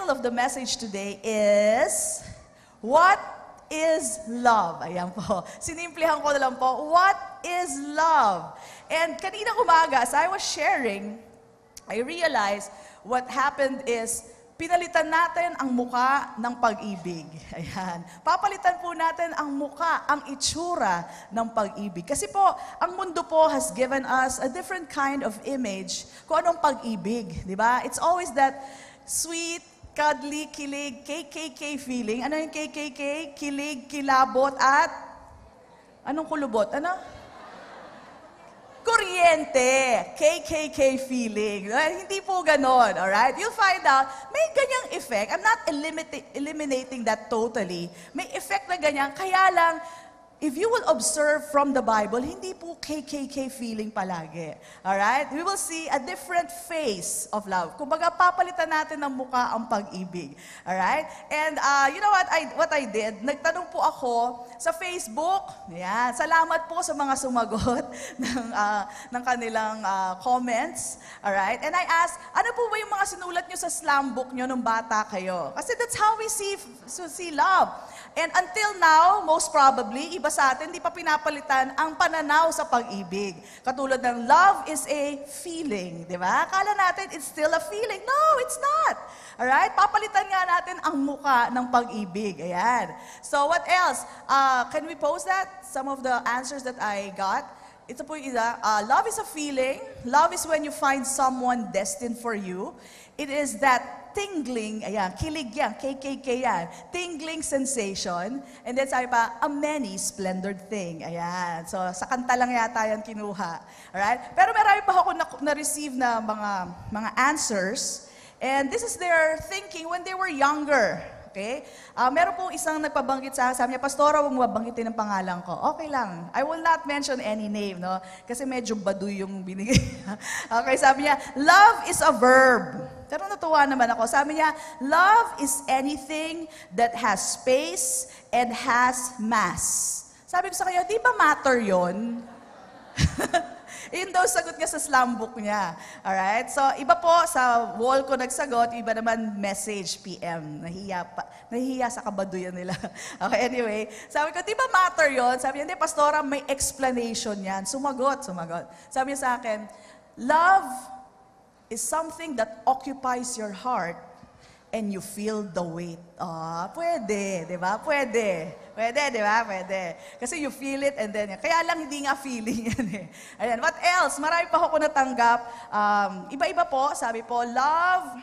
title of the message today is, What is Love? Ayan po. Sinimplihan ko na lang po, What is Love? And kanina umaga, as I was sharing, I realized what happened is, pinalitan natin ang muka ng pag-ibig. Ayan. Papalitan po natin ang muka, ang itsura ng pag-ibig. Kasi po, ang mundo po has given us a different kind of image kung anong pag-ibig. Di ba? It's always that sweet, cuddly, kilig, KKK feeling. Ano yung KKK? Kilig, kilabot, at anong kulubot? Ano? Kuryente, KKK feeling. Hindi po ganon, alright? You'll find out, may ganyang effect. I'm not eliminating that totally. May effect na ganyan. Kaya lang, if you will observe from the Bible, hindi po KKK feeling palagi. Alright? We will see a different face of love. Kumbaga, papalitan natin ng mukha ang pag-ibig. Alright? And you know what I did? Nagtanong po ako sa Facebook. Yan. Salamat po sa mga sumagot ng kanilang comments. Alright? And I asked, ano po ba yung mga sinulat nyo sa slam book nyo nung bata kayo? Kasi that's how we see love. And until now, most probably, iba sa atin, di pa pinapalitan ang pananaw sa pag-ibig. Katulad ng love is a feeling, di ba? Akala natin it's still a feeling. No, it's not. Alright? Papalitan nga natin ang muka ng pag-ibig. Ayan. So what else? Can we post that? Some of the answers that I got. Ito po yung isa. Love is a feeling. Love is when you find someone destined for you. It is that tingling, ayan, kilig yan, KKK yan, tingling sensation. And then sabi pa, a many splendored thing. Ayan. So, sa kanta lang yata yan kinuha. Alright? Pero marami pa ako na-receive na mga answers. And this is their thinking when they were younger. Okay? Meron pong isang nagpabanggit sa akin, sabi niya, Pastora, huwag mo mabanggitin ang pangalan ko. Okay lang. I will not mention any name, no? Kasi medyo baduy yung binigay. Okay, sabi niya, love is a verb. Pero natuwa naman ako. Sabi niya, love is anything that has space and has mass. Sabi ko sa kanya, di ba matter yon? Yun daw sagot niya sa slam book niya. Alright? So, iba po sa wall ko nagsagot, iba naman message PM. Nahihiya sa kabaduyan nila. Okay, anyway. Sabi ko, di ba matter yon? Sabi niya, hindi, Pastora, may explanation yan. Sumagot. Sabi niya sa akin, love is something that occupies your heart and you feel the weight. Pwede, di ba? Pwede, di ba? Pwede. Kasi you feel it and then, kaya lang hindi nga feeling yan eh. Ayan, what else? Marami pa ako natanggap. Iba-iba po, sabi po, love,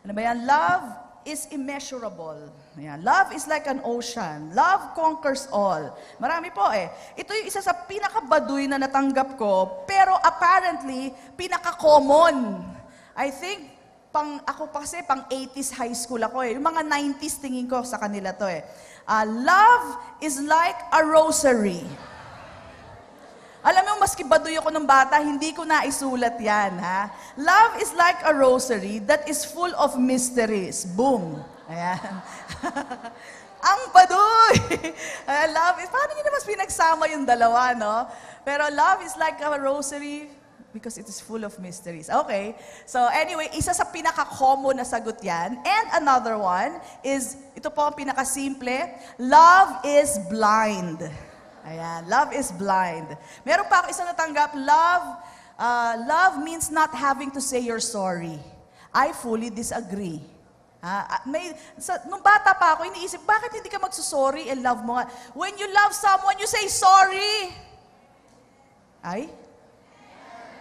ano ba yan? Love is immeasurable. Ayan. Love is like an ocean. Love conquers all. Marami po eh. Ito yung isa sa pinakabaduy na natanggap ko, pero apparently, pinaka-common. I think, ako pa kasi pang 80s high school ako eh. Yung mga 90s tingin ko sa kanila to eh. Love is like a rosary. Alam mo, maski baduy ako ng bata, hindi ko naisulat yan, ha? Love is like a rosary that is full of mysteries. Boom. Ayan. Ang baduy! Love is, paano nyo naman pinagsama yung dalawa, no? Pero love is like a rosary because it is full of mysteries. Okay. So anyway, isa sa pinaka-common na sagot yan. And another one is, ito po ang pinaka-simple, love is blind. Ayan, love is blind. Meron pa ako isang natanggap, love means not having to say you're sorry. I fully disagree. Nung bata pa ako, iniisip, bakit hindi ka magsusorry and love mo nga? When you love someone, you say sorry. Ay?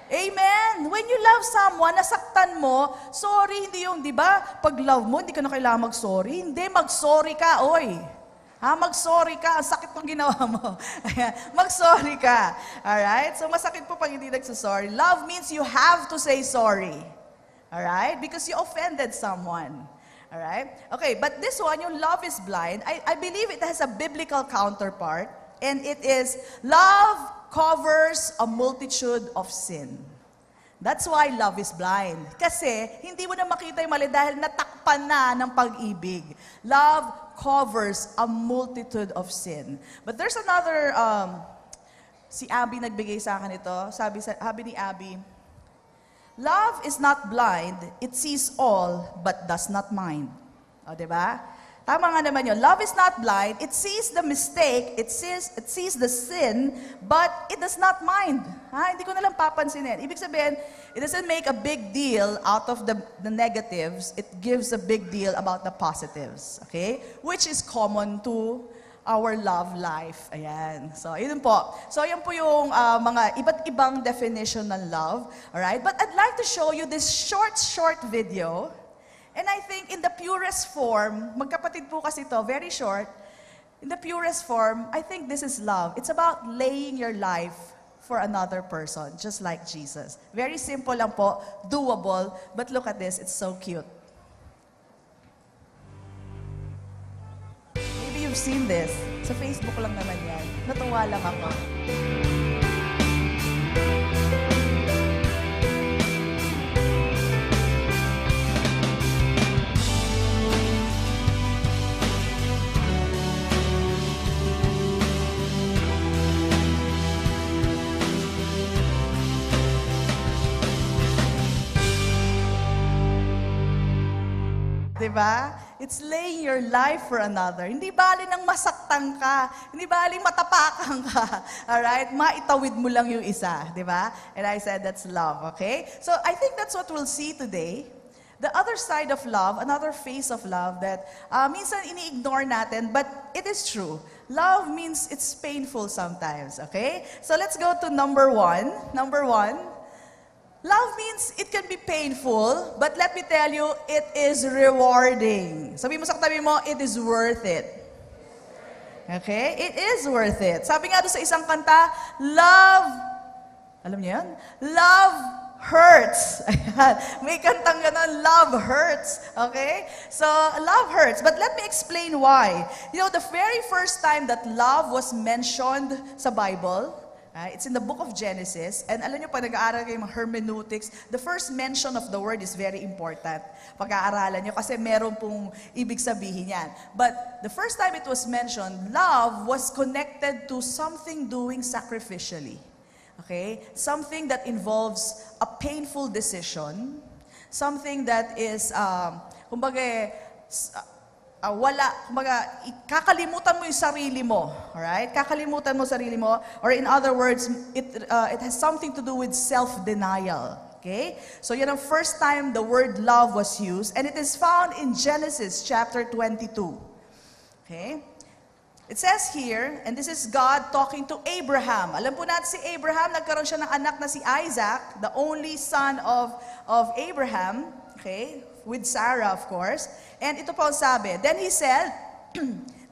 Amen. When you love someone, nasaktan mo, sorry, hindi yung, di ba? Pag love mo, hindi ka na kailangan mag-sorry. Hindi, mag-sorry ka, oy. Mag-sorry ka. Ang sakit pang ginawa mo. Mag-sorry ka. Alright? So, masakit po pag hindi nagsasorry. Love means you have to say sorry. Alright? Because you offended someone. Alright? Okay, but this one, yung love is blind, I believe it has a biblical counterpart. And it is, love covers a multitude of sin. That's why love is blind. Kasi, hindi mo na makita yung mali dahil natakpan na ng pag-ibig. Love covers a multitude of sin. But there's another, si Abby nagbigay sa akin ito. Sabi ni Abby, Love is not blind, it sees all, but does not mind. O, diba? Tama nga naman yun. Love is not blind, it sees the mistake, it sees the sin, but it does not mind. Ha? Hindi ko nalang papansinin. Ibig sabihin, it doesn't make a big deal out of the negatives, it gives a big deal about the positives. Okay? Which is common to our love life. Ayan. So, yun po. So, yun po yung mga iba't ibang definition ng love. Alright? But I'd like to show you this short video. And I think in the purest form, magkapatid po kasi ito, very short. In the purest form, I think this is love. It's about laying your life for another person, just like Jesus. Very simple lang po, doable, but look at this, it's so cute. Maybe you've seen this. Sa Facebook lang naman yan. Natuwa lang ako. Diba? It's laying your life for another. Hindi bali nang masaktan ka. Hindi bali matapakan ka. Alright? Maitawid mo lang yung isa. Diba? And I said that's love. Okay? So I think that's what we'll see today. The other side of love, another face of love that minsan ini-ignore natin, but it is true. Love means it's painful sometimes. Okay? So let's go to number one. Number one. Love means it can be painful, but let me tell you, it is rewarding. Sabi mo sa katabi mo, it is worth it. Okay? It is worth it. Sabi nga doon sa isang kanta, love, alam niyo yan? Love hurts. May kantang gano'n, love hurts. Okay? So, love hurts. But let me explain why. You know, the very first time that love was mentioned sa Bible, it's in the book of Genesis. And alam nyo, pag nag-aaral kayo ng hermeneutics, the first mention of the word is very important. Pag-aaralan nyo, kasi meron pong ibig sabihin yan. But the first time it was mentioned, love was connected to something doing sacrificially. Okay? Something that involves a painful decision. Something that is, kumbaga, kakalimutan mo yung sarili mo. Alright? Kakalimutan mo sarili mo. Or in other words, it has something to do with self-denial. Okay? So yan ang first time the word love was used. And it is found in Genesis chapter 22. Okay? It says here, and this is God talking to Abraham. Alam po natin si Abraham, nagkaroon siya ng anak na si Isaac, the only son of Abraham. Okay? With Sarah, of course. And ito po ang sabi. Then he said,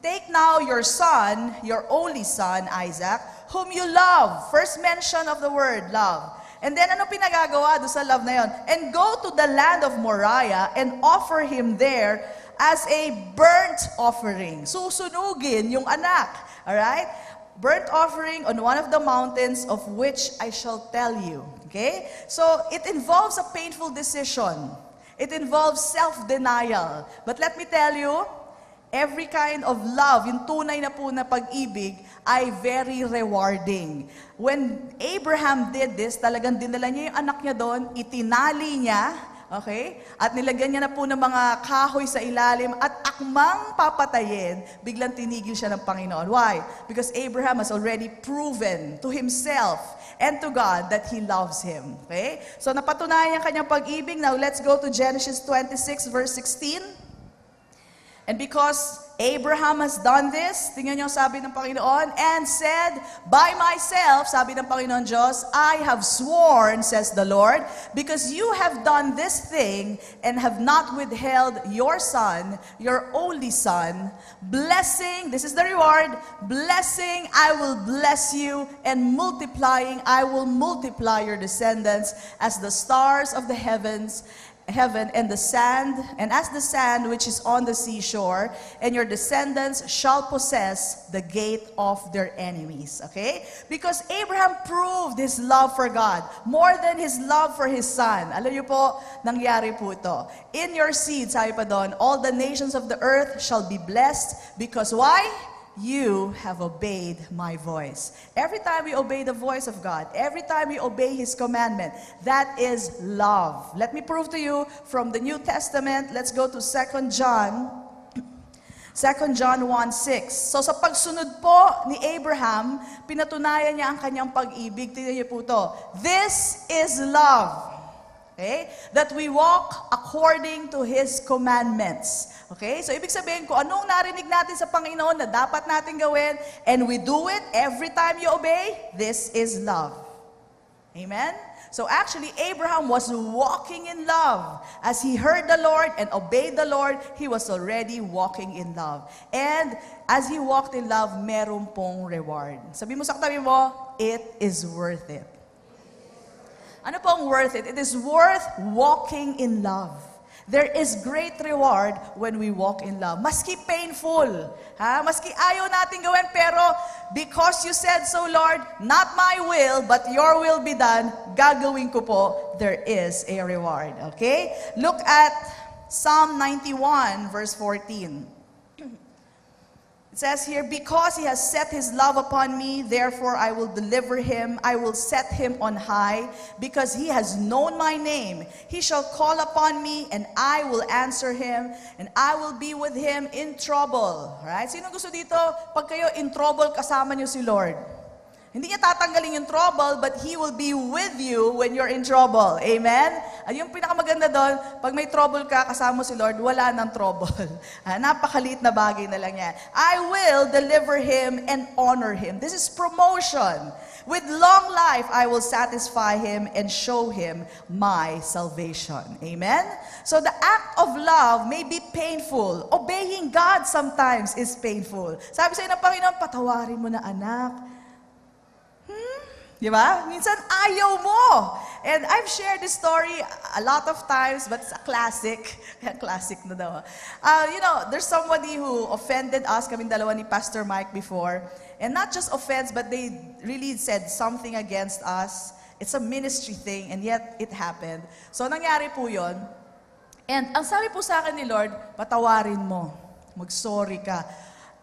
take now your son, your only son, Isaac, whom you love. First mention of the word, love. And then ano pinagagawa doon sa love na yon? And go to the land of Moriah and offer him there as a burnt offering. Susunugin yung anak. Alright? Burnt offering on one of the mountains of which I shall tell you. Okay? So, it involves a painful decision. It involves self-denial. But let me tell you, every kind of love, yung tunay na po na pag-ibig, ay very rewarding. When Abraham did this, talagang dinala niya yung anak niya doon, itinali niya, okay? At nilagyan niya na po ng mga kahoy sa ilalim at akmang papatayin, biglang tinigil siya ng Panginoon. Why? Because Abraham has already proven to himself and to God that He loves him. Okay? So napatunayan ang kanyang pag-ibig. Now let's go to Genesis 26 verse 16. And because Abraham has done this, tingnan niyo sabi ng Panginoon, and said, by myself, sabi ng Panginoon Diyos, I have sworn, says the Lord, because you have done this thing and have not withheld your son, your only son, blessing, this is the reward, blessing, I will bless you, and multiplying, I will multiply your descendants as the stars of the heaven and the sand, and as the sand which is on the seashore, and your descendants shall possess the gate of their enemies. Okay? Because Abraham proved his love for God more than his love for his son. Alam niyo po, nangyari po ito. In your seed, sabi pa doon, all the nations of the earth shall be blessed, because why? you have obeyed my voice. Every time we obey the voice of God, every time we obey His commandment, that is love. Let me prove to you from the New Testament. Let's go to 2 John 1:6. So sa pagsunod po ni Abraham, pinatunayan niya ang kanyang pag-ibig. Tingnan niyo po to. This is love. Okay? That we walk according to His commandments. Okay? So ibig sabihin ko, anong narinig natin sa Panginoon na dapat natin gawin, and we do it every time you obey, this is love. Amen? So actually, Abraham was walking in love. As he heard the Lord and obeyed the Lord, he was already walking in love. And as he walked in love, meron pong reward. Sabi mo sa katabi mo, it is worth it. Ano pong worth it? It is worth walking in love. There is great reward when we walk in love. Maski painful, maski ayaw natin gawin, pero because you said so, Lord, not my will, but your will be done, gagawin ko po, there is a reward. Okay? Look at Psalm 91, verse 14. It says here, because He has set His love upon me, therefore I will deliver him. I will set him on high, because he has known my name. He shall call upon me, and I will answer him, and I will be with him in trouble. Right? Sino gusto dito? Pag kayo in trouble, kasama niyo si Lord. Hindi niya tatanggalin yung trouble, but He will be with you when you're in trouble. Amen? At yung pinakamaganda doon, pag may trouble ka, kasama mo si Lord, wala nang trouble. Napakaliit na bagay na lang yan. I will deliver him and honor him. This is promotion. With long life, I will satisfy him and show him my salvation. Amen? So the act of love may be painful. Obeying God sometimes is painful. Sabi sa'yo ng Panginoon, patawarin mo na anak. Di ba? Minsan ayaw mo. And I've shared this story a lot of times, but it's a classic. Classic na daw. There's somebody who offended us, kaming dalawa ni Pastor Mike before. And not just offense, but they really said something against us. It's a ministry thing, and yet it happened. So nangyari po yun. And ang sabi po sa akin ni Lord, patawarin mo. Mag-sorry ka.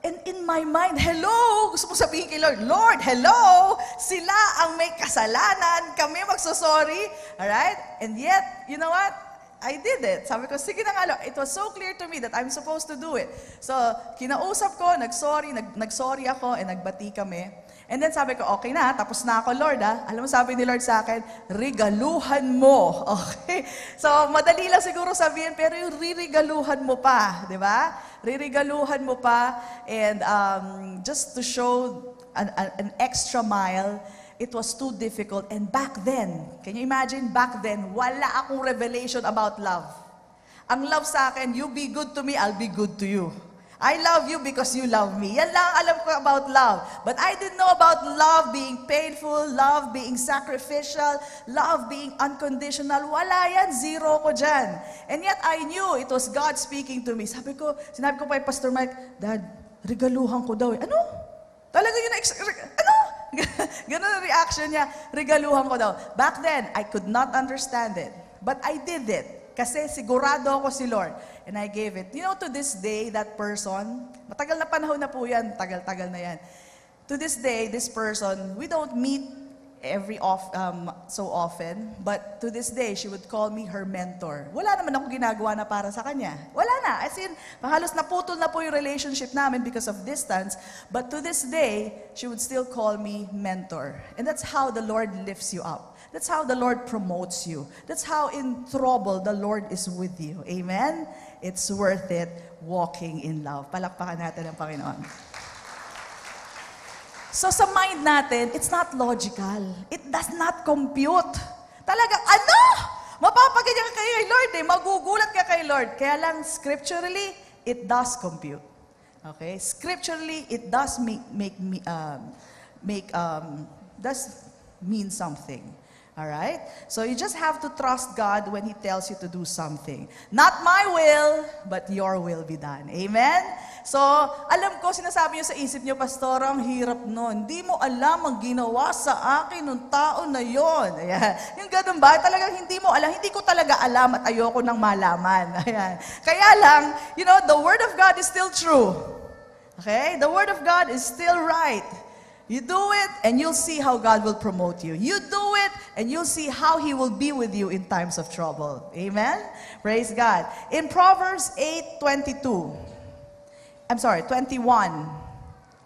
And in my mind, hello! Gusto mo sabihin kay Lord, Lord, hello! Sila ang may kasalanan, kami magsosorry. Alright? And yet, you know what? I did it. Sabi ko, sige na nga, Lord. It was so clear to me that I'm supposed to do it. So, kinausap ko, nag-sorry ako, and nagbati kami. And then sabi ko, okay na, tapos na ako, Lord. Alam mo, sabi ni Lord sa akin, regaluhan mo. Okay? So, madali lang siguro sabihin, pero yung ririgaluhan mo pa, di ba? Ririgaluhan mo pa, and just to show an extra mile, it was too difficult. And back then, can you imagine, back then, wala akong revelation about love. Ang love sa akin, you be good to me, I'll be good to you. I love you because you love me. Yan lang alam ko about love. But I didn't know about love being painful, love being sacrificial, love being unconditional. Wala yan, zero ko dyan. And yet I knew it was God speaking to me. Sinabi ko pa kay Pastor Mike, Dad, regaluhan ko daw eh. Ano? Talaga yun, ano? Ganun ang reaction niya, regaluhan ko daw. Back then, I could not understand it. But I did it. Kasi sigurado ako si Lord. And I gave it. You know, to this day, that person, matagal na panahon na po yan, tagal-tagal na yan. To this day, this person, we don't meet so often, but to this day, she would call me her mentor. Wala naman ako ginagawa na para sa kanya. Wala na. As in, halos naputol na po yung relationship namin because of distance, but to this day, she would still call me mentor. And that's how the Lord lifts you up. That's how the Lord promotes you. That's how in trouble, the Lord is with you. Amen? It's worth it walking in love. Palakpakan natin ang Panginoon. So sa mind natin, it's not logical. It does not compute. Talagang, ano? Mapapaganyan ka kay Lord eh. Magugulat ka kay Lord. Kaya lang, scripturally, it does compute. Okay? Scripturally, it does does mean something. Alright? So you just have to trust God when He tells you to do something. Not my will, but your will be done. Amen? So, alam ko, sinasabi niyo sa isip niyo, Pastor, ang hirap nun. Hindi mo alam ang ginawa sa akin nung tao na yon. Ayan. Yung ganun ba? Talagang hindi mo alam. Hindi ko talaga alam at ayoko nang malaman. Ayan. Kaya lang, the Word of God is still true. Okay? The Word of God is still right. You do it, and you'll see how God will promote you. You do it, and you'll see how He will be with you in times of trouble. Amen? Praise God. In Proverbs 21.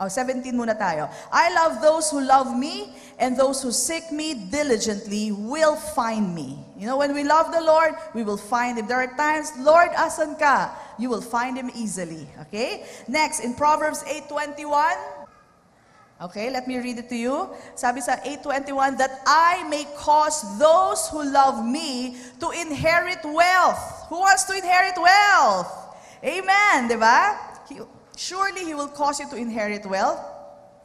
17 muna tayo. I love those who love me, and those who seek me diligently will find me. You know, when we love the Lord, we will find Him. There are times, Lord, asan ka? You will find Him easily. Okay? Next, in Proverbs 8:21. Okay, let me read it to you. Sabi sa 8:21, that I may cause those who love me to inherit wealth. Who wants to inherit wealth? Amen, di ba? Surely He will cause you to inherit wealth,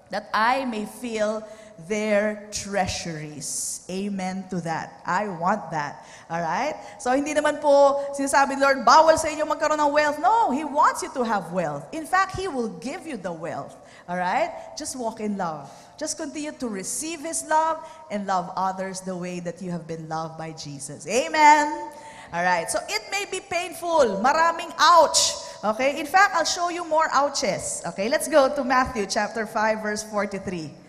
that I may fill their treasuries. Amen to that. I want that. Alright? So, hindi naman po sinasabi, Lord, bawal sa inyo magkaroon ng wealth. No, He wants you to have wealth. In fact, He will give you the wealth. Alright? Just walk in love. Just continue to receive His love and love others the way that you have been loved by Jesus. Amen? Alright, so it may be painful. Maraming ouch. Okay? In fact, I'll show you more ouches. Okay, let's go to Matthew chapter 5, verse 43.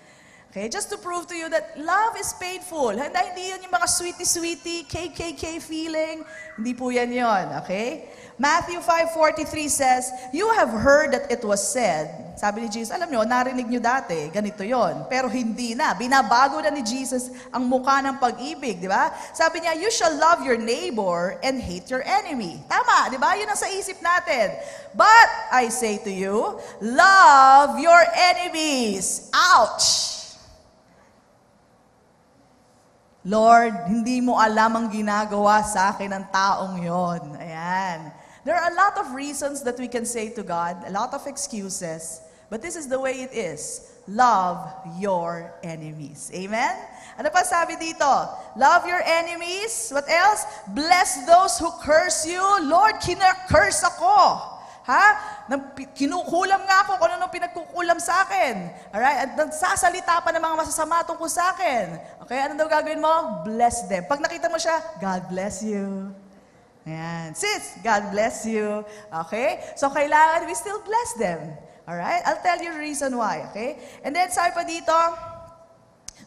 Okay, just to prove to you that love is painful. Hindi yun yung mga sweetie-sweetie, KKK feeling. Hindi po yan yun. Okay? Matthew 5:43 says, you have heard that it was said. Sabi ni Jesus, alam nyo, narinig nyo dati, ganito yon. Pero hindi na. Binabago na ni Jesus ang mukha ng pag-ibig, di ba? Sabi niya, you shall love your neighbor and hate your enemy. Tama, di ba? Yun ang sa isip natin. But, I say to you, love your enemies. Ouch! Lord, hindi mo alam ang ginagawa sa akin ng taong yon. Ayan. There are a lot of reasons that we can say to God, a lot of excuses, but this is the way it is. Love your enemies. Amen? Ano pa sabi dito? Love your enemies. What else? Bless those who curse you. Lord, kina-curse ako. Ha? Kinukulam nga ako kung ano pinagkukulam sa akin. Alright? At nagsasalita pa ng mga masasama tungkol sa akin. Okay? Ano daw gagawin mo? Bless them. Pag nakita mo siya, God bless you. Ayan. Sis, God bless you. Okay? So, kailangan we still bless them. Alright? I'll tell you the reason why. Okay? And then, sabi pa dito,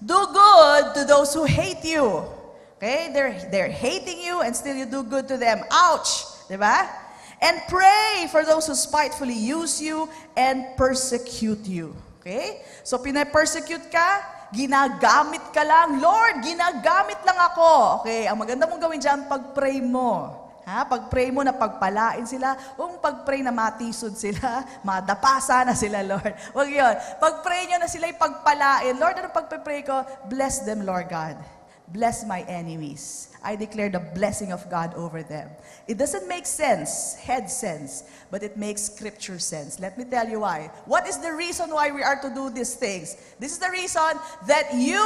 do good to those who hate you. Okay? They're hating you and still you do good to them. Ouch! Diba? And pray for those who spitefully use you and persecute you. Okay? So, pina-persecute ka, ginagamit ka lang. Lord, ginagamit lang ako. Okay? Ang maganda mong gawin dyan, pag-pray mo. Ha? Pag-pray mo na pagpalain sila, huwag pag-pray na matisod sila, madapasa na sila, Lord. Huwag yun. Pag-pray nyo na sila'y pagpalain. Lord, ano pag-pray ko? Bless them, Lord God. Bless my enemies. I declare the blessing of God over them. It doesn't make sense, head sense, but it makes scripture sense. Let me tell you why. What is the reason why we are to do these things? This is the reason that you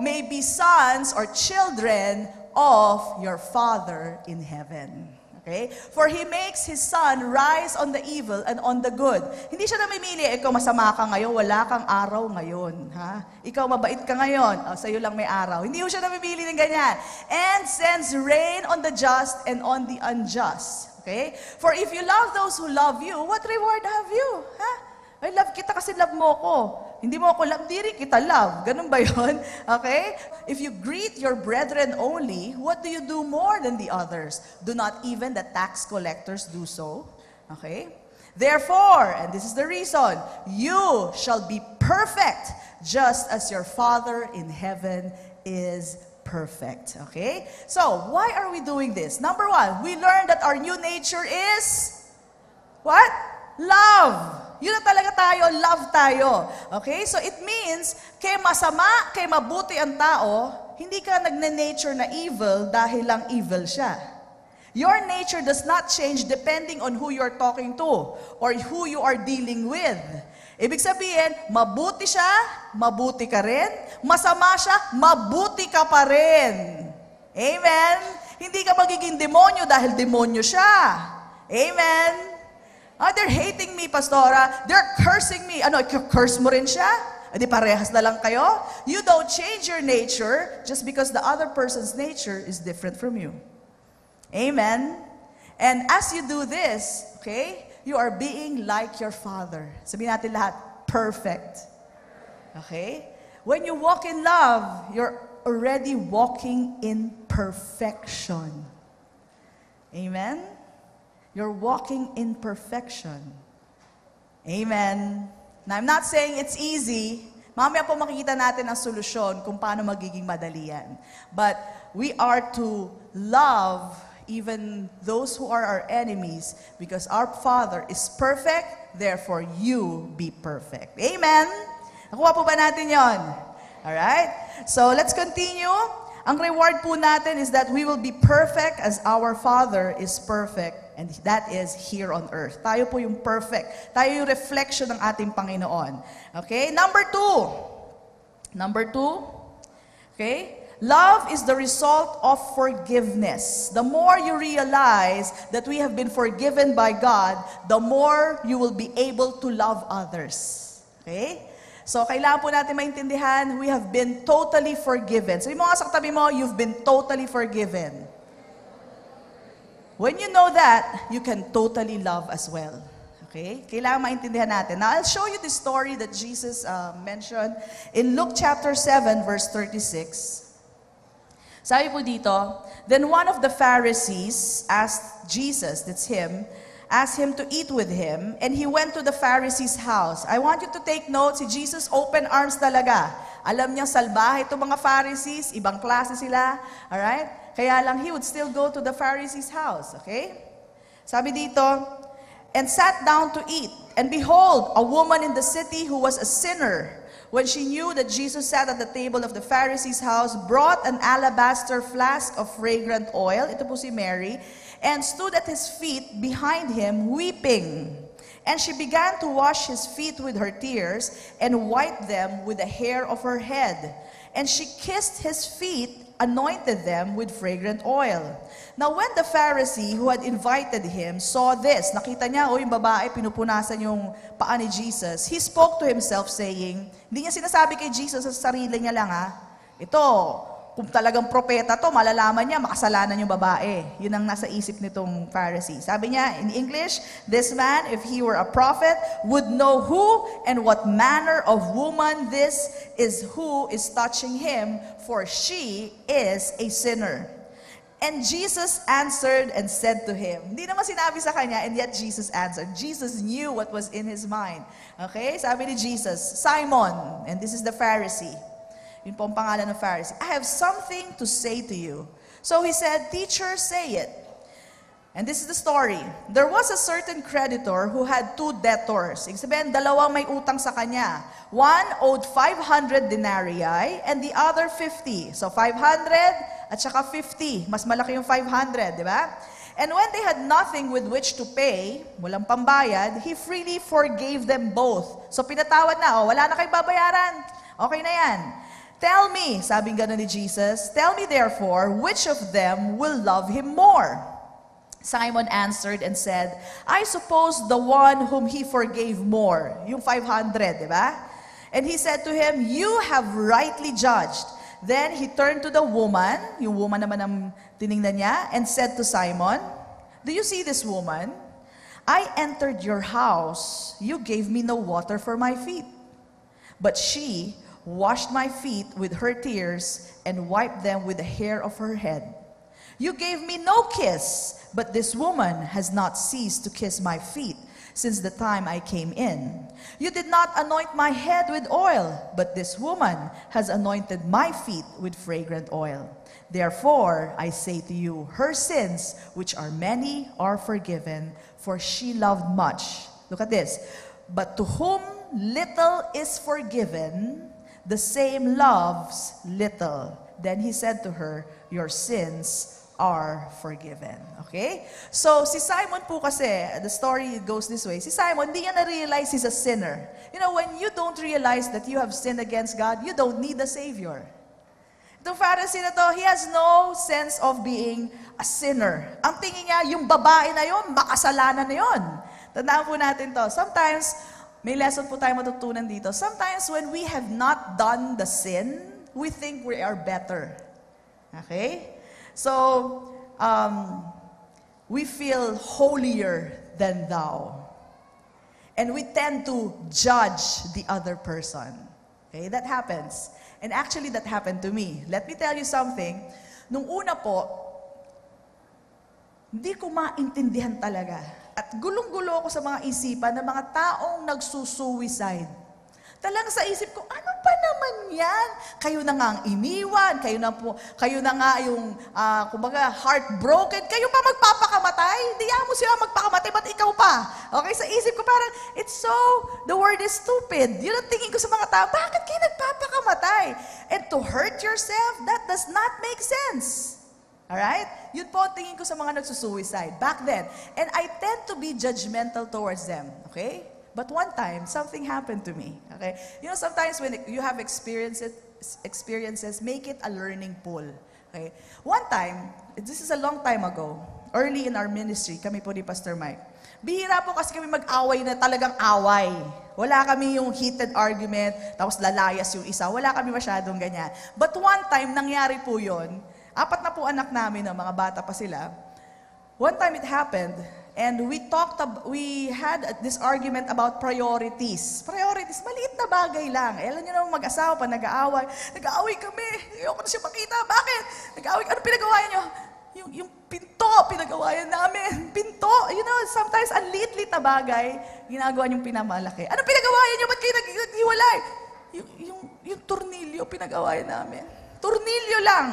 may be sons or children of your Father in heaven. Okay? For He makes His sun rise on the evil and on the good. Hindi siya namimili, ikaw masama ka ngayon, wala kang araw ngayon. Ha? Ikaw mabait ka ngayon, sa'yo lang may araw. Hindi siya namimili ng ganyan. And sends rain on the just and on the unjust. Okay? For if you love those who love you, what reward have you? Ha? Ay, love kita kasi love mo ko. Hindi mo ako love, di rin kita love. Ganun ba yun? Okay? If you greet your brethren only, what do you do more than the others? Do not even the tax collectors do so? Okay? Therefore, and this is the reason, you shall be perfect, just as your Father in heaven is perfect. Okay? So, why are we doing this? Number one, we learned that our new nature is what? Love. Yun na talaga tayo, love tayo. Okay? So it means, kay masama, kay mabuti ang tao, hindi ka nagne-nature na evil dahil lang evil siya. Your nature does not change depending on who you're talking to or who you are dealing with. Ibig sabihin, mabuti siya, mabuti ka rin. Masama siya, mabuti ka pa rin. Amen? Hindi ka magiging demonyo dahil demonyo siya. Amen? They're hating me, Pastora. They're cursing me. Ano, curse mo rin siya? Di parehas na lang kayo? You don't change your nature just because the other person's nature is different from you. Amen? And as you do this, okay, You are being like your Father. Sabihin natin lahat, perfect. Okay? When you walk in love, you're already walking in perfection. Amen? You're walking in perfection. Amen. Now, I'm not saying it's easy. Mamaya po makikita natin ang solusyon kung paano magiging madali yan. But we are to love even those who are our enemies because our Father is perfect, therefore you be perfect. Amen? Nakuha po ba natin yon? Alright? So, let's continue. Ang reward po natin is that we will be perfect as our Father is perfect. And that is here on earth. Tayo po yung perfect. Tayo yung reflection ng ating Panginoon. Okay? Number two. Okay? Love is the result of forgiveness. The more you realize that we have been forgiven by God, the more you will be able to love others. Okay? So, kailangan po natin maintindihan, we have been totally forgiven. So, yung mga sa katabi mo, you've been totally forgiven. When you know that, you can totally love as well. Okay? Kailangan maintindihan natin. Now, I'll show you the story that Jesus mentioned in Luke chapter 7, verse 36. Sabi po dito, then one of the Pharisees asked Jesus, that's him, asked him to eat with him, and he went to the Pharisee's house. I want you to take note, si Jesus open arms talaga. Alam niya, salbahe itong mga Pharisees, ibang klase sila. Alright? Kaya lang, he would still go to the Pharisee's house. Okay? Sabi dito, and sat down to eat. And behold, a woman in the city who was a sinner, when she knew that Jesus sat at the table of the Pharisee's house, brought an alabaster flask of fragrant oil, ito po si Mary, and stood at his feet behind him, weeping. And she began to wash his feet with her tears, and wiped them with the hair of her head. And she kissed his feet, anointed them with fragrant oil. Now when the Pharisee who had invited him saw this, nakita niya, yung babae, pinupunasan yung paa ni Jesus, he spoke to himself saying, hindi niya sinasabi kay Jesus sa sarili niya lang, ito, kung talagang propeta to, malalaman niya, makasalanan yung babae. Yun ang nasa isip nitong Pharisee. Sabi niya, in English, this man, if he were a prophet, would know who and what manner of woman this is who is touching him, for she is a sinner. And Jesus answered and said to him, hindi naman sinabi sa kanya, and yet Jesus answered. Jesus knew what was in his mind. Okay? Sabi ni Jesus, Simon, and this is the Pharisee. Yun po ang pangalan ng Pharisee. I have something to say to you. So he said, Teacher, say it. And this is the story. There was a certain creditor who had 2 debtors. Ibig sabihin, dalawang may utang sa kanya. One owed 500 denarii and the other 50. So 500 at saka 50. Mas malaki yung 500, di ba? And when they had nothing with which to pay, walang pambayad, he freely forgave them both. So pinatawad na, wala na kayong babayaran. Okay na yan. Tell me, sabing gano'n ni Jesus, tell me therefore, which of them will love him more? Simon answered and said, I suppose the one whom he forgave more. Yung 500, di ba? And he said to him, you have rightly judged. Then he turned to the woman, yung woman naman ang tiningnan niya, and said to Simon, do you see this woman? I entered your house, you gave me no water for my feet. But she washed my feet with her tears and wiped them with the hair of her head. You gave me no kiss, but this woman has not ceased to kiss my feet since the time I came in. You did not anoint my head with oil, but this woman has anointed my feet with fragrant oil. Therefore, I say to you, her sins, which are many, are forgiven, for she loved much. Look at this. But to whom little is forgiven, the same loves little. Then he said to her, your sins are forgiven. Okay? So, si Simon po kasi, the story goes this way. Si Simon, hindi niya na-realize he's a sinner. You know, when you don't realize that you have sinned against God, you don't need a Savior. Itong Pharisee na to, he has no sense of being a sinner. Ang tingin niya, yung babae na yon, makasalanan na yon. Tandaan po natin to. Sometimes, may lesson po tayo matutunan dito. Sometimes when we have not done the sin, we think we are better. Okay? So, we feel holier than thou. And we tend to judge the other person. Okay, that happens. And actually, that happened to me. Let me tell you something. Nung una po, hindi ko maintindihan talaga. At gulong-gulo ako sa mga isipan ng mga taong nagsusuicide. Talagang sa isip ko, ano pa naman yan? Kayo na nga ang iniwan, kayo na nga yung, kumbaga, heartbroken, kayo pa magpapakamatay? Hindi mo sila magpakamatay, ba't ikaw pa? Okay, sa isip ko parang, the word is stupid. Yun ang tingin ko sa mga tao, bakit kayo nagpapakamatay? And to hurt yourself, that does not make sense. Alright? Yun po ang tingin ko sa mga nagsusuicide back then. And I tend to be judgmental towards them. Okay? But one time, something happened to me. Okay? You know, sometimes when you have experiences, make it a learning pool. Okay? One time, this is a long time ago, early in our ministry, kami po ni Pastor Mike. Bihira po kasi kami mag-away na talagang away. Wala kami yung heated argument, tapos lalayas yung isa. Wala kami masyadong ganyan. But one time, nangyari po yun. 4 na po anak namin, mga bata pa sila. One time it happened, and we had this argument about priorities. Priorities, maliit na bagay lang. Alam niyo naman mag-asawa pa, nag-aaway kami. Ayoko na siya makita. Bakit? Nag-aaway, ano pinagawayan niyo? Yung pinto, pinagawayan namin. Pinto, you know, sometimes ang liit-liit na bagay, ginagawa niyong pinamalaki. Ano pinagawayan niyo? Ba't kayo nag-iwalay? Yung tornilyo, pinagawayan namin. Tornilyo lang.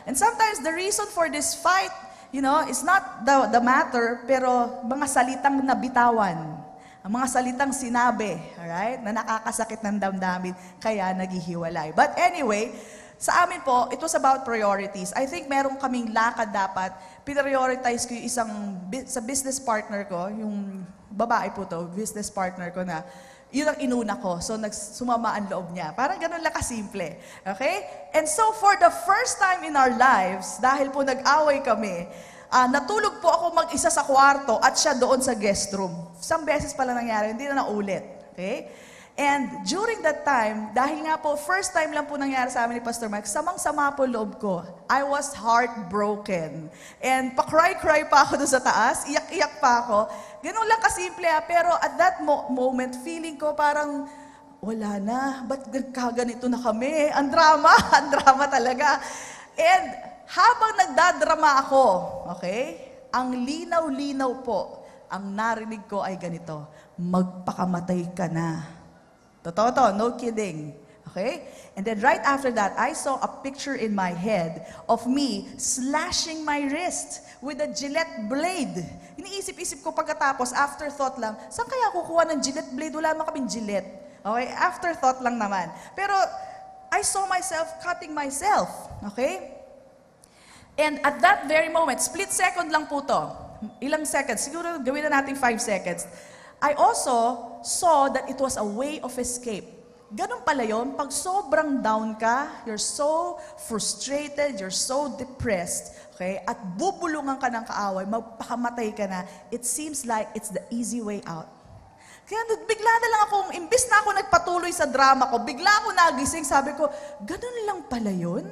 And sometimes the reason for this fight, you know, is not the matter, pero mga salitang nabitawan. Ang mga salitang sinabi, alright, na nakakasakit ng damdamin, kaya naghihiwalay. But anyway, sa amin po, it was about priorities. I think meron kaming lakad dapat. Prioritize ko yung sa business partner ko, yung babae po to, business partner ko na, yun ang inuna ko. So, sumama ang loob niya. Parang ganun lang kasimple. Okay? And so, for the first time in our lives, dahil po nag-away kami, natulog po ako mag-isa sa kwarto at siya doon sa guest room. Isang beses pala nangyari, hindi na naulit. Okay? And during that time, dahil nga po, first time lang po nangyari sa amin ni Pastor Mike, samang-sama po loob ko. I was heartbroken. And pa-cry-cry pa ako doon sa taas, iyak-iyak pa ako. Ganun lang kasimple pero at that moment, feeling ko parang, wala na, ba't nagkaganito na kami? Ang drama talaga. And habang nagdadrama ako, okay, ang linaw-linaw po, ang narinig ko ay ganito, magpakamatay ka na. Totoo to, no kidding. Okay? And then right after that, I saw a picture in my head of me slashing my wrist with a Gillette blade. Iniisip-isip ko pagkatapos, afterthought lang, saan kaya kukuha ng Gillette blade? Wala naman kaming Gillette. Okay? Afterthought lang naman. Pero I saw myself cutting myself. Okay? And at that very moment, split second lang po to. Ilang seconds? Siguro gawin na natin 5 seconds. I also saw that it was a way of escape. Ganun pala yun, pag sobrang down ka, you're so frustrated, you're so depressed, okay, at bubulungan ka ng kaaway, magpakamatay ka na, it seems like it's the easy way out. Kaya bigla na lang akong, imbis na ako nagpatuloy sa drama ko, bigla ako nagising, sabi ko, ganun lang pala yun?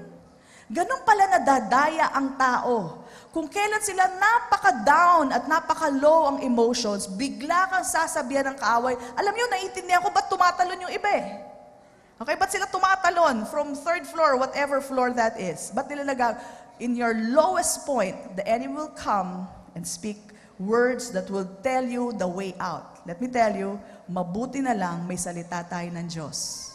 Ganun pala nadadaya ang tao. Kung kailan sila napaka-down at napaka-low ang emotions, bigla kang sasabihan ng kaaway, alam niyo, naiintindihan ko, ba't tumatalon yung iba eh? Okay, ba't sila tumatalon from 3rd floor, whatever floor that is? Ba't nila in your lowest point, the enemy will come and speak words that will tell you the way out. Let me tell you, mabuti na lang may salita tayo ng Diyos.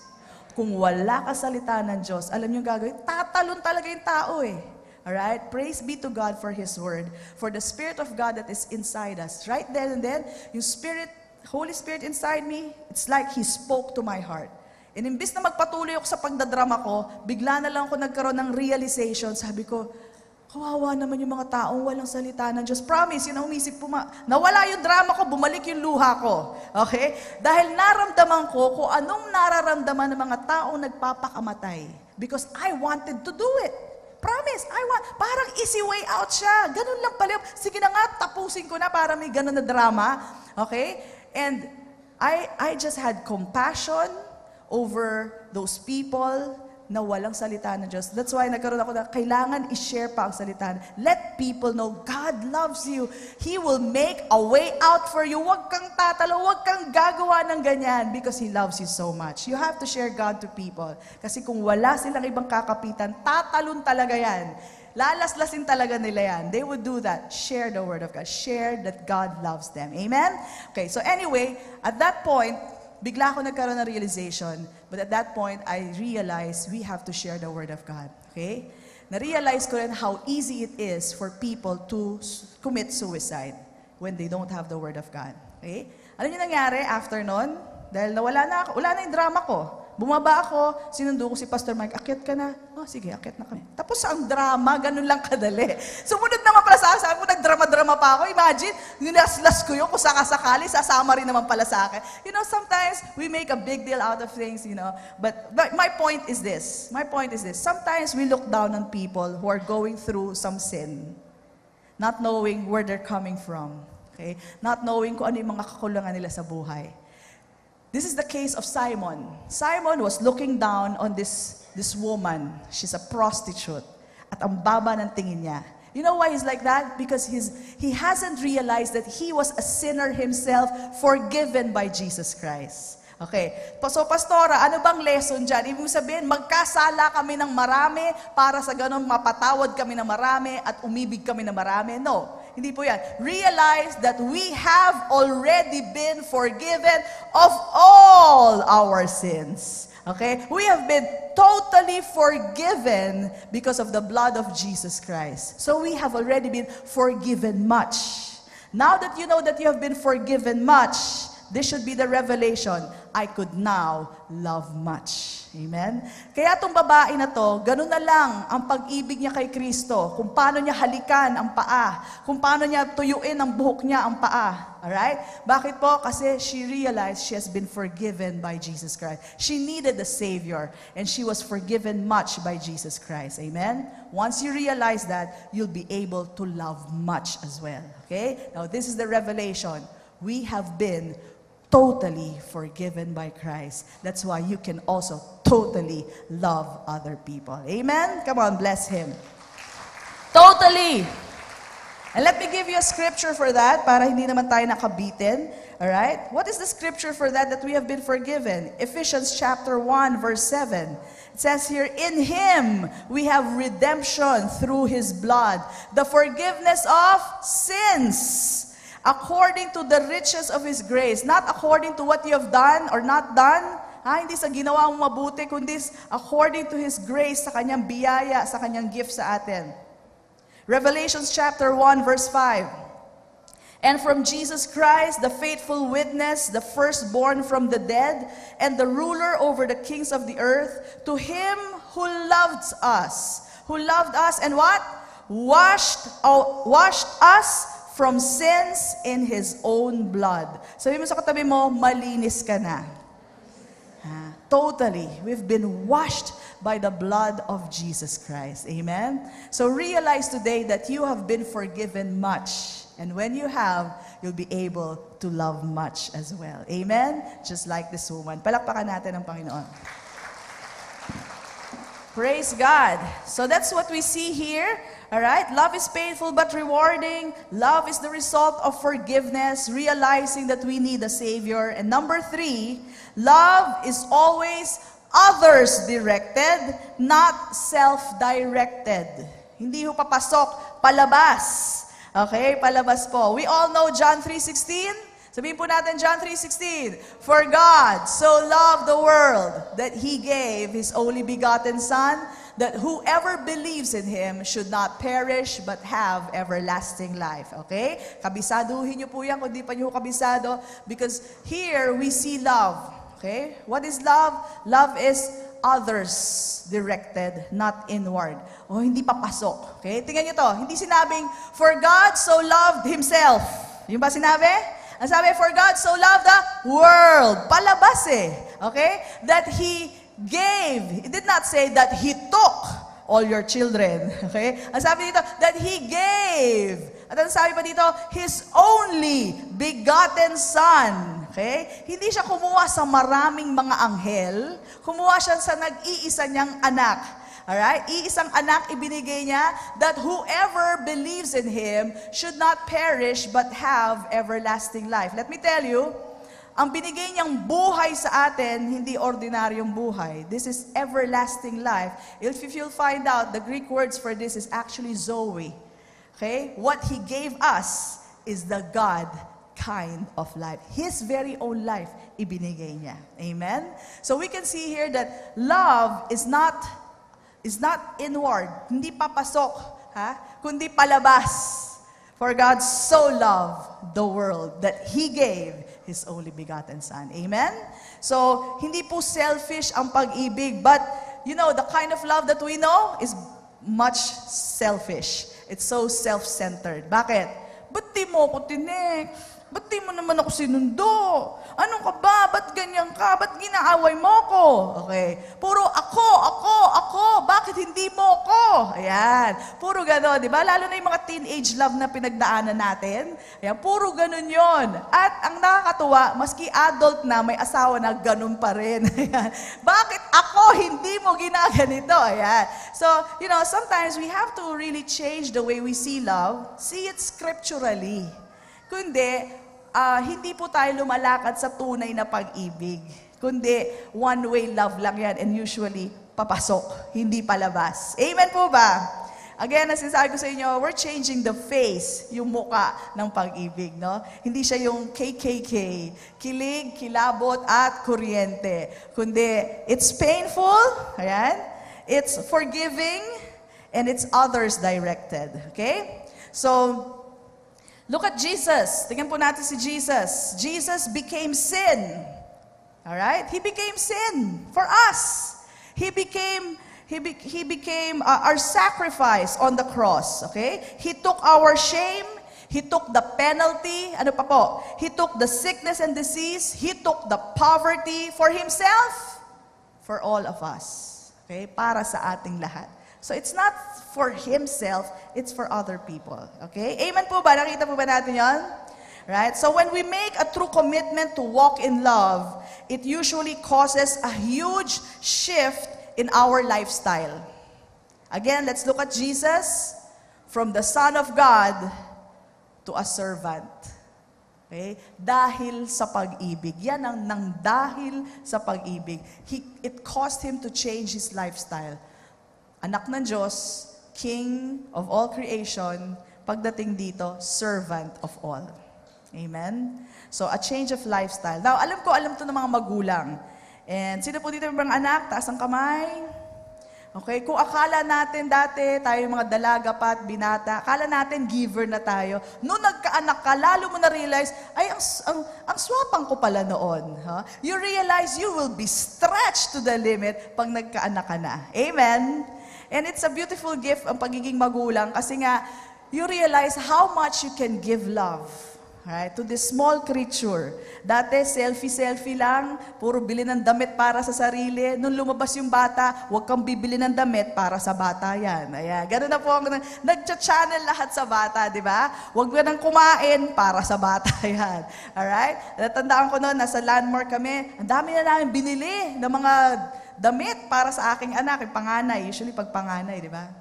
Kung wala ka salita ng Diyos, alam niyo gagawin, tatalon talaga yung tao eh. Alright? Praise be to God for His Word, for the Spirit of God that is inside us. Right then and then, yung Holy Spirit inside me, it's like He spoke to my heart. And imbis na magpatuloy ako sa pagdadrama ko, bigla na lang ako nagkaroon ng realization. Sabi ko, kawawa naman yung mga taong walang salita ng Diyos. Promise, yun ang umisip po. Nawala yung drama ko, bumalik yung luha ko. Okay? Dahil naramdaman ko kung anong nararamdaman ng mga taong nagpapakamatay. Because I wanted to do it. Promise, parang easy way out siya. Ganun lang pala. Sige na nga, tapusin ko na para may ganun na drama. Okay? And I just had compassion over those people na walang salita ng Diyos. That's why nagkaroon ako na kailangan i-share pa ang salita. Let people know God loves you. He will make a way out for you. Huwag kang tatalo, huwag kang gagawa ng ganyan because He loves you so much. You have to share God to people. Kasi kung wala silang ibang kakapitan, tatalon talaga yan. Lalaslasin talaga nila yan. They would do that. Share the Word of God. Share that God loves them. Amen? Okay, so anyway, at that point, bigla ako nagkaroon ng realization. But at that point, I realized we have to share the Word of God. Okay? Na-realize ko rin how easy it is for people to commit suicide when they don't have the Word of God. Okay? Ano yung nangyari after nun? Dahil wala na yung drama ko. Bumaba ako, sinundo ko si Pastor Mike, akyat ka na. Oh, sige, akyat na kami. Tapos ang drama, ganun lang kadali. Sumunod naman pala sa akin, sabi ko, nagdrama-drama pa ako. Imagine, nilaslas ko yun, kung sakasakali, sasama rin naman pala sa akin. You know, sometimes we make a big deal out of things, you know. But my point is this. Sometimes we look down on people who are going through some sin, not knowing where they're coming from. Okay? Not knowing kung ano yung mga kakulangan nila sa buhay. This is the case of Simon. Simon was looking down on this woman. She's a prostitute. At ang baba ng tingin niya. You know why he's like that? Because he hasn't realized that he was a sinner himself, forgiven by Jesus Christ. Okay. So, Pastora, ano bang lesson dyan? Ibig sabihin, magkasala kami ng marami para sa ganun mapatawad kami ng marami at umibig kami ng marami? No. Hindi po yan. Realize that we have already been forgiven of all our sins. Okay? We have been totally forgiven because of the blood of Jesus Christ. So we have already been forgiven much. Now that you know that you have been forgiven much, this should be the revelation. I could now love much. Amen? Kaya itong babae na to, ganun na lang ang pag-ibig niya kay Kristo. Kung paano niya halikan ang paa. Kung paano niya tuyuin ang buhok niya ang paa. Alright? Bakit po? Kasi she realized she has been forgiven by Jesus Christ. She needed a Savior. And she was forgiven much by Jesus Christ. Amen? Once you realize that, you'll be able to love much as well. Okay? Now, this is the revelation. We have been totally forgiven by Christ. That's why you can also totally love other people. Amen? Come on, bless Him. Totally. And let me give you a scripture for that para hindi naman tayo nakabitin. Alright? What is the scripture for that we have been forgiven? Ephesians chapter 1 verse 7. It says here, in Him we have redemption through His blood, the forgiveness of sins, according to the riches of His grace. Not according to what you have done or not done. Hindi sa ginawa mong mabuti, kundi according to His grace, sa Kanyang biyaya, sa Kanyang gift sa atin. Revelations chapter 1 verse 5. And from Jesus Christ, the faithful witness, the firstborn from the dead, and the ruler over the kings of the earth, to Him who loved us and what? Washed us from sins in His own blood. Sabi mo sa katabi mo, malinis ka na. Totally. We've been washed by the blood of Jesus Christ. Amen? So realize today that you have been forgiven much. And when you have, you'll be able to love much as well. Amen? Just like this woman. Palakpakan natin ang Panginoon. Praise God. So that's what we see here. Alright? Love is painful but rewarding. Love is the result of forgiveness, realizing that we need a Savior. And number 3, love is always others-directed, not self-directed. Hindi ho papasok, palabas. Okay? Palabas po. We all know John 3:16. Sabihin po natin John 3:16. For God so loved the world that He gave His only begotten Son, that whoever believes in Him should not perish but have everlasting life. Okay? Kabisaduhin niyo po yan kung di pa niyo kabisado, because here we see love. Okay? What is love? Love is others-directed, not inward. O hindi papasok. Okay? Tingnan niyo to. Hindi sinabing, for God so loved Himself. Yung ba sinabi? Ang sabi, for God so loved the world. Palabas eh. Okay? That He gave. It did not say that He took all your children. Okay? Ang sabi dito, that He gave. At ang sabi pa dito, His only begotten Son. Okay? Hindi siya kumuha sa maraming mga anghel, kumuha siya sa nag-iisa niyang anak. Alright? Iisang anak ibinigay niya that whoever believes in Him should not perish but have everlasting life. Let me tell you, ang binigay niyang buhay sa atin, hindi ordinaryong buhay. This is everlasting life. If you'll find out, the Greek words for this is actually Zoe. Okay? What He gave us is the God kind of life. His very own life, ibinigay niya. Amen? So we can see here that love is not inward, hindi papasok, kundi palabas. For God so loved the world that He gave His only begotten Son. Amen? So, hindi po selfish ang pag-ibig, but, you know, the kind of love that we know is much selfish. It's so self-centered. Bakit? Ba't di mo ako tinek? Ba't di mo naman ako sinundo? Ano ka ba? Ba't ganyan ka? Ba't ginaaway mo ko? Okay. Puro ako. Bakit hindi mo ko? Ayan. Puro gano'n, di ba? Lalo na yung mga teenage love na pinagdaanan natin. Ayan, puro gano'n yon. At ang nakakatuwa, maski adult na, may asawa na gano'n pa rin. Ayan. Bakit ako hindi mo ginaganito? Ayan. So, you know, sometimes we have to really change the way we see love. See it scripturally. Kundi, hindi po tayo lumalakad sa tunay na pag-ibig. Kundi, one-way love lang yan and usually, papasok, hindi palabas. Amen po ba? Again, as sinasabi ko sa inyo, we're changing the face, yung muka ng pag-ibig, no? Hindi siya yung KKK, kilig, kilabot, at kuryente. Kundi, it's painful, ayan, it's forgiving, and it's others-directed. Okay? So, look at Jesus. Tingnan po natin si Jesus. Jesus became sin. Alright? He became sin for us. He became our sacrifice on the cross. Okay? He took our shame. He took the penalty. Ano pa po? He took the sickness and disease. He took the poverty for Himself, for all of us. Okay? Para sa ating lahat. So it's not for Himself, it's for other people. Okay? Amen po ba? Nakita po ba natin yon? Right? So when we make a true commitment to walk in love, it usually causes a huge shift in our lifestyle. Again, let's look at Jesus, from the Son of God to a servant. Okay? Dahil sa pag-ibig. Yan ang nang dahil sa pag-ibig. It caused Him to change His lifestyle. Anak ng Diyos, King of all creation, pagdating dito, servant of all. Amen? So, a change of lifestyle. Now, alam to ng mga magulang. And sino po dito yung mga anak? Taas ang kamay. Okay? Kung akala natin dati, tayo yung mga dalaga pa at binata, akala natin giver na tayo. Noong nagkaanak ka, lalo mo na-realize, ay, ang swapang ko pala noon. Huh? You realize you will be stretched to the limit pag nagkaanak ka na. Amen? And it's a beautiful gift ang pagiging magulang kasi nga, you realize how much you can give love. Right? To this small creature. Dati, selfie lang, puro bili ng damit para sa sarili. Nung lumabas yung bata, huwag kang bibili ng damit para sa bata yan. Ayan. Ganun na po ang nag-channel lahat sa bata, di ba? Huwag mo nang kumain para sa bata yan. Alright? Natandaan ko noon, nasa Landmark kami, ang dami na namin binili ng mga damit para sa aking anak, yung panganay. Usually pag panganay, di ba?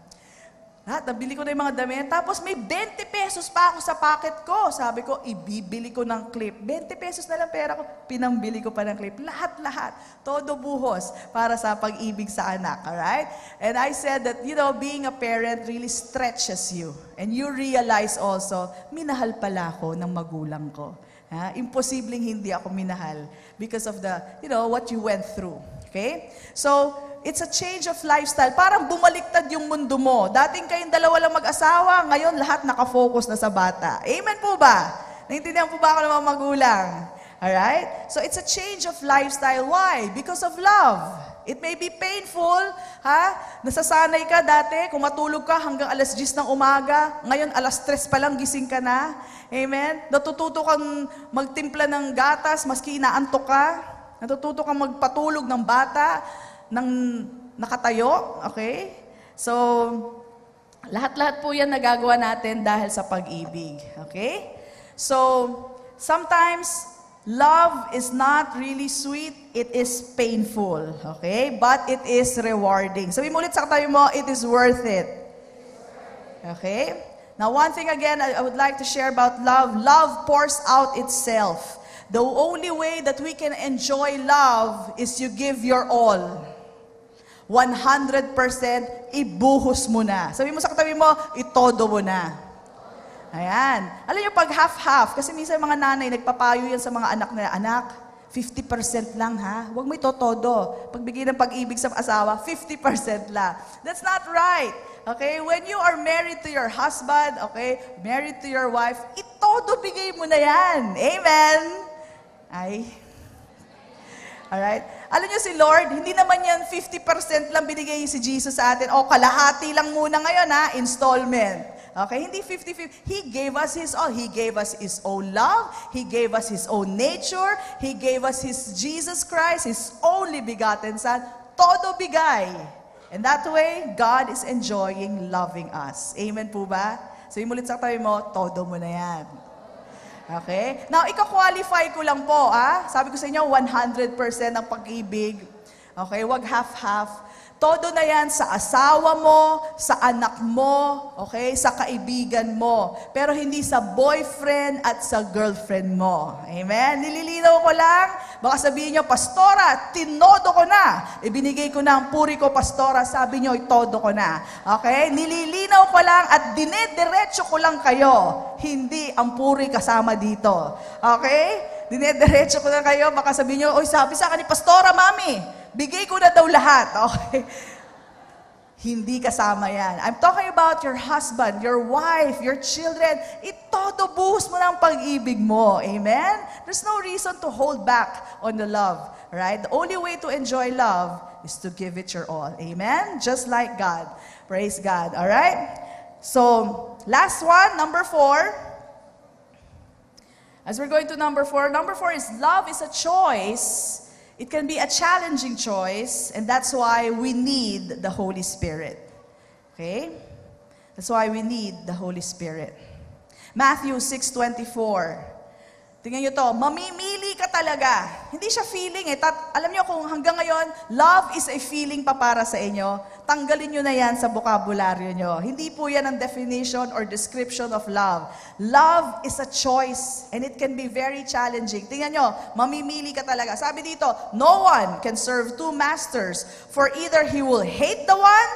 Lahat, nabili ko na yung mga damit. Tapos may 20 pesos pa ako sa pocket ko. Sabi ko, ibibili ko ng clip. 20 pesos na lang pera ko. Pinambili ko pa ng clip. Lahat. Todo buhos para sa pag-ibig sa anak. Alright? And I said that, you know, being a parent really stretches you. And you realize also, minahal pala ako ng magulang ko. Imposibleng hindi ako minahal because of the, you know, what you went through. Okay? So, it's a change of lifestyle. Parang bumaliktad yung mundo mo. Dating kayong dalawa lang mag-asawa, ngayon lahat nakafocus na sa bata. Amen po ba? Naintindihan po ba ako ng mga magulang? Alright? So it's a change of lifestyle. Why? Because of love. It may be painful, Nasasanay ka dati, kung matulog ka hanggang alas 10 ng umaga, ngayon alas 3 pa lang gising ka na. Amen? Natututo kang magtimpla ng gatas, maski inaantok ka. Natututo kang magpatulog ng bata, ng nakatayo, okay? So, lahat-lahat po yan nagagawa natin dahil sa pag-ibig, okay? So, sometimes, Love is not really sweet, it is painful. Okay? But it is rewarding. Sabi mo ulit sa katabi mo, it is worth it. Okay? Now, one thing again I would like to share about love. Love pours out itself. The only way that we can enjoy love is you give your all. 100% ibuhos mo na. Sabi mo sa katabi mo, itodo mo na. Ayan. Alam niyo, pag half-half, kasi minsan mga nanay, nagpapayo yan sa mga anak nila, anak, 50% lang ha, huwag mo itotodo. Pagbigay ng pag-ibig sa asawa, 50% lang. That's not right. Okay? When you are married to your husband, okay, married to your wife, itodo bigay mo na yan. Amen? Ay. Alright? Alam niyo si Lord, hindi naman yan 50% lang binigay si Jesus sa atin. O kalahati lang muna ngayon ha, installment. Okay, hindi 50-50. He gave us His all. He gave us His own love. He gave us His own nature. He gave us His Jesus Christ, His only begotten Son. Todo bigay. And that way, God is enjoying loving us. Amen po ba? So, imulit sa tayo mo, todo mo na yan. Okay? Now, ika-qualify ko lang po, Sabi ko sa inyo, 100% ng pag-ibig. Okay? Wag half-half. Todo na yan sa asawa mo, sa anak mo, okay? Sa kaibigan mo. Pero hindi sa boyfriend at sa girlfriend mo. Amen? Nililinaw ko lang. Baka sabihin nyo, Pastora, tinodo ko na. Ibinigay ko na ang puri ko, Pastora. Sabi nyo, itodo ko na. Okay? Nililinaw ko lang at dinediretso ko lang kayo. Hindi ang puri kasama dito. Okay? Dinediretso ko lang kayo. Baka sabihin nyo, oy, sabi sa akin ni Pastora, Mami, bigay ko na daw lahat. Okay? Hindi kasama yan. I'm talking about your husband, your wife, your children. Itodo buhos mo ng pag-ibig mo. Amen? There's no reason to hold back on the love. Right? The only way to enjoy love is to give it your all. Amen? Just like God. Praise God. Alright? So, last one, number 4. As we're going to number 4 is love is a choice. It can be a challenging choice, and that's why we need the Holy Spirit. Okay? That's why we need the Holy Spirit. Matthew 6:24. Tingnan nyo to, mamimili ka talaga. Hindi siya feeling alam nyo kung hanggang ngayon, love is a feeling pa para sa inyo, tanggalin nyo na yan sa bokabularyo nyo. Hindi po yan ang definition or description of love. Love is a choice and it can be very challenging. Tingnan nyo, mamimili ka talaga. Sabi dito, no one can serve two masters, for either he will hate the one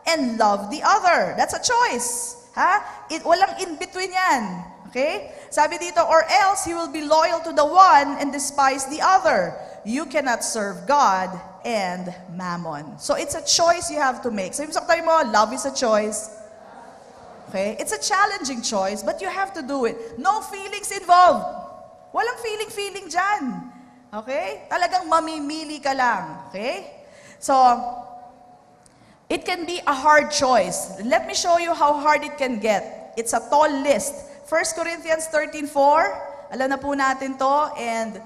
and love the other. That's a choice. Walang in-between yan. Okay? Sabi dito, or else he will be loyal to the one and despise the other. You cannot serve God and mammon. So it's a choice you have to make. Sabi mo, love is a choice. Okay? It's a challenging choice, but you have to do it. No feelings involved. Walang feeling dyan. Okay? Talagang mamimili ka lang. Okay? So, it can be a hard choice. Let me show you how hard it can get. It's a tall list. 1 Corinthians 13:4, alam na po natin to, and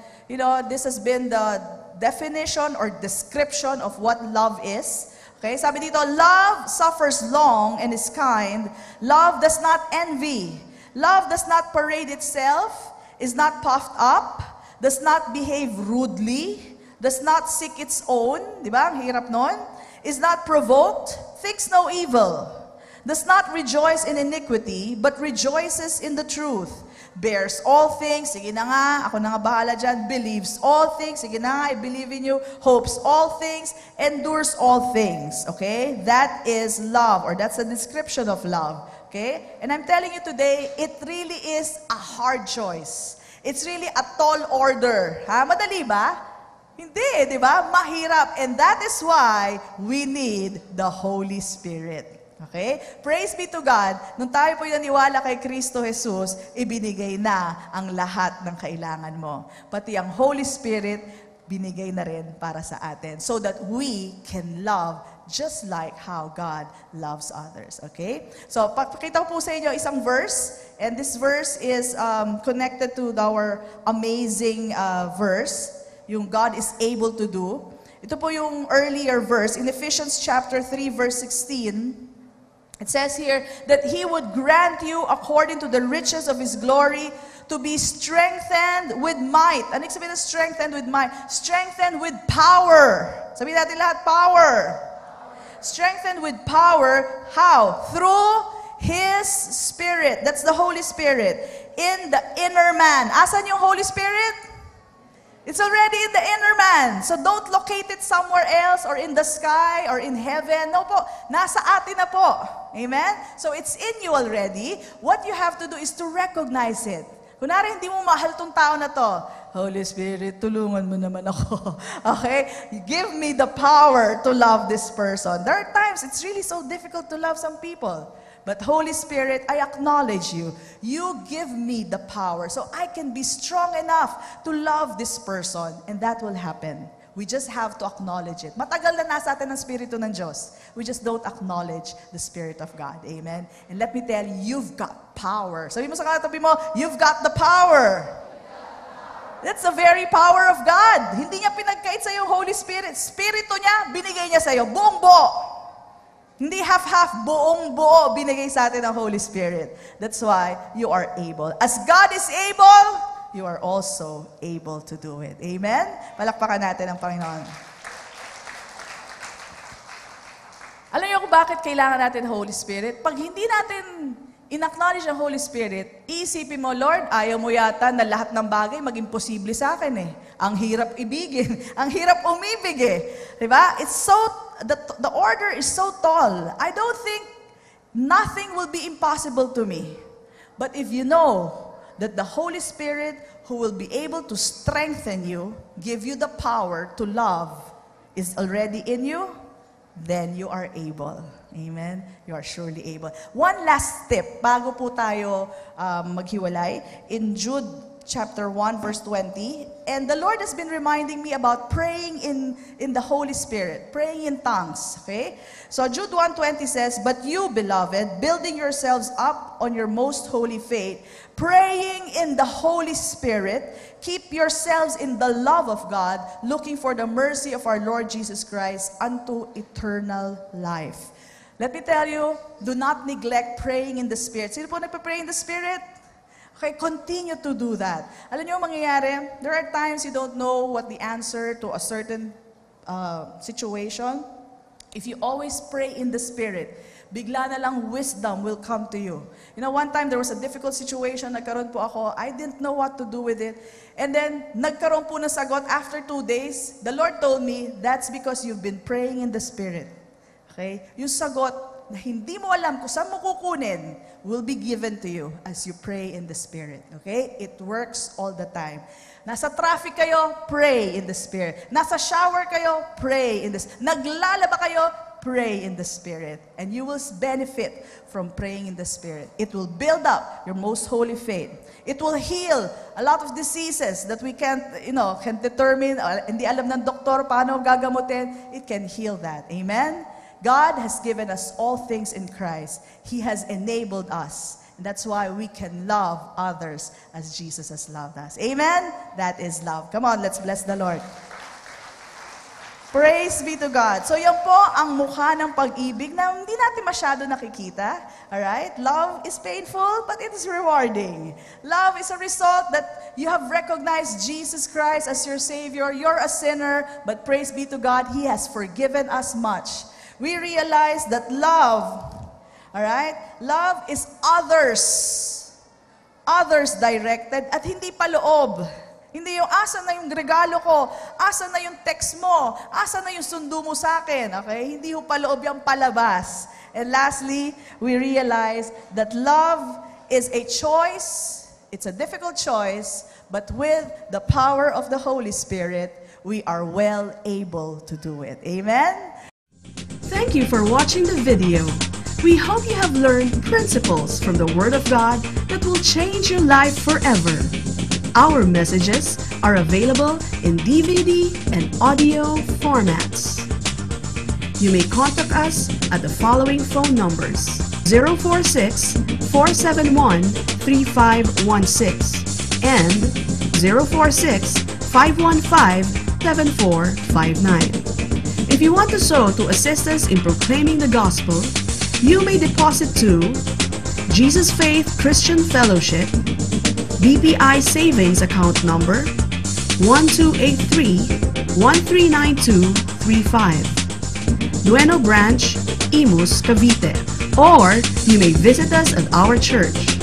this has been the definition or description of what love is. Okay, sabi dito, love suffers long and is kind. Love does not envy. Love does not parade itself, is not puffed up, does not behave rudely, does not seek its own, di ba? Ang hirap nun. Is not provoked, thinks no evil. Does not rejoice in iniquity, but rejoices in the truth. Bears all things, sige na nga, ako na nga bahala dyan. Believes all things, sige na nga, I believe in you. Hopes all things, endures all things. Okay? That is love, or that's a description of love. Okay? And I'm telling you today, it really is a hard choice. It's really a tall order. Madali ba? Hindi, di ba? Mahirap. And that is why we need the Holy Spirit. Okay? Praise be to God. Nung tayo po naniwala kay Kristo Jesus, ibinigay na ang lahat ng kailangan mo. Pati ang Holy Spirit, binigay na rin para sa atin. So that we can love just like how God loves others. Okay? So, pakita ko po sa inyo isang verse. And this verse is connected to our amazing verse. Yung God is able to do. Ito po yung earlier verse. In Ephesians chapter 3, verse 16, it says here that He would grant you according to the riches of His glory to be strengthened with might. Ano sabihin na strengthened with might? Strengthened with power. Sabihin natin lahat, power. Strengthened with power. How? Through His Spirit. That's the Holy Spirit. In the inner man. Asan yung Holy Spirit? It's already in the inner man. So don't locate it somewhere else or in the sky or in heaven. No po. Nasa atin na po. Amen? So it's in you already. What you have to do is to recognize it. Kunwari, hindi mo mahal tong tao na to. Holy Spirit, tulungan mo naman ako. Okay? Give me the power to love this person. There are times it's really so difficult to love some people. But Holy Spirit, I acknowledge you. You give me the power so I can be strong enough to love this person. And that will happen. We just have to acknowledge it. Matagal na nasa atin ang Espiritu ng Diyos. We just don't acknowledge the Spirit of God. Amen? And let me tell you, you've got power. Sabi mo sa katabi mo, you've got the power. That's the very power of God. Hindi niya pinagkait sa yung Holy Spirit. Spirito niya, binigay niya sa iyo. Buong buo. Hindi half-half, buong-buo binigay sa atin ang Holy Spirit. That's why you are able. As God is able, you are also able to do it. Amen? Palakpakan natin ang Panginoon. Alam niyo kung bakit kailangan natin Holy Spirit? Pag hindi natin in-acknowledge ang Holy Spirit, iisipin mo, Lord, ayaw mo yata na lahat ng bagay maging posible sa akin eh. Ang hirap ibigin. Ang hirap umibig eh. Diba? It's so the order is so tall. I don't think nothing will be impossible to me. But if you know that the Holy Spirit who will be able to strengthen you, give you the power to love, is already in you, then you are able. Amen? You are surely able. One last tip, bago po tayo maghiwalay, in Jude chapter 1, verse 20. And the Lord has been reminding me about praying in the Holy Spirit, praying in tongues. Okay? So Jude 1:20 says, "But you, beloved, building yourselves up on your most holy faith, praying in the Holy Spirit, keep yourselves in the love of God, looking for the mercy of our Lord Jesus Christ unto eternal life." Let me tell you, do not neglect praying in the Spirit. Sino po nagpa-pray in the Spirit? Okay, continue to do that. Alam niyo mangyayari, there are times you don't know what the answer to a certain situation. If you always pray in the Spirit, bigla na lang wisdom will come to you. You know, one time there was a difficult situation, nagkaroon po ako, I didn't know what to do with it. And then, nagkaroon po ng sagot after 2 days. The Lord told me, that's because you've been praying in the Spirit. Okay? Yung sagot na hindi mo alam kung saan mo kukunin will be given to you as you pray in the Spirit. Okay? It works all the time. Nasa traffic kayo, pray in the Spirit. Nasa shower kayo, pray in the Spirit. Naglalaba kayo, pray in the Spirit. And you will benefit from praying in the Spirit. It will build up your most holy faith. It will heal a lot of diseases that we can't determine. Hindi alam ng doktor paano gagamutin. It can heal that. Amen? God has given us all things in Christ. He has enabled us. And that's why we can love others as Jesus has loved us. Amen? That is love. Come on, let's bless the Lord. Praise be to God. So yan po ang mukha ng pag-ibig na hindi natin masyado nakikita. Alright? Love is painful, but it is rewarding. Love is a result that you have recognized Jesus Christ as your Savior. You're a sinner, but praise be to God, He has forgiven us much. We realize that love, alright? Love is others-directed at hindi paloob. Hindi yung asan na yung regalo ko, asan na yung text mo, asan na yung sundo mo sa akin, okay? Hindi yung paloob yung palabas. And lastly, we realize that love is a choice. It's a difficult choice, but with the power of the Holy Spirit, we are well able to do it. Amen? Thank you for watching the video. We hope you have learned principles from the Word of God that will change your life forever. Our messages are available in DVD and audio formats. You may contact us at the following phone numbers: 046-471-3516 and 046-515-7459. If you want to sow to assist us in proclaiming the gospel, you may deposit to Jesus Faith Christian Fellowship, BPI Savings Account Number 1283-139235, Nueno Branch, Imus, Cavite. Or you may visit us at our church.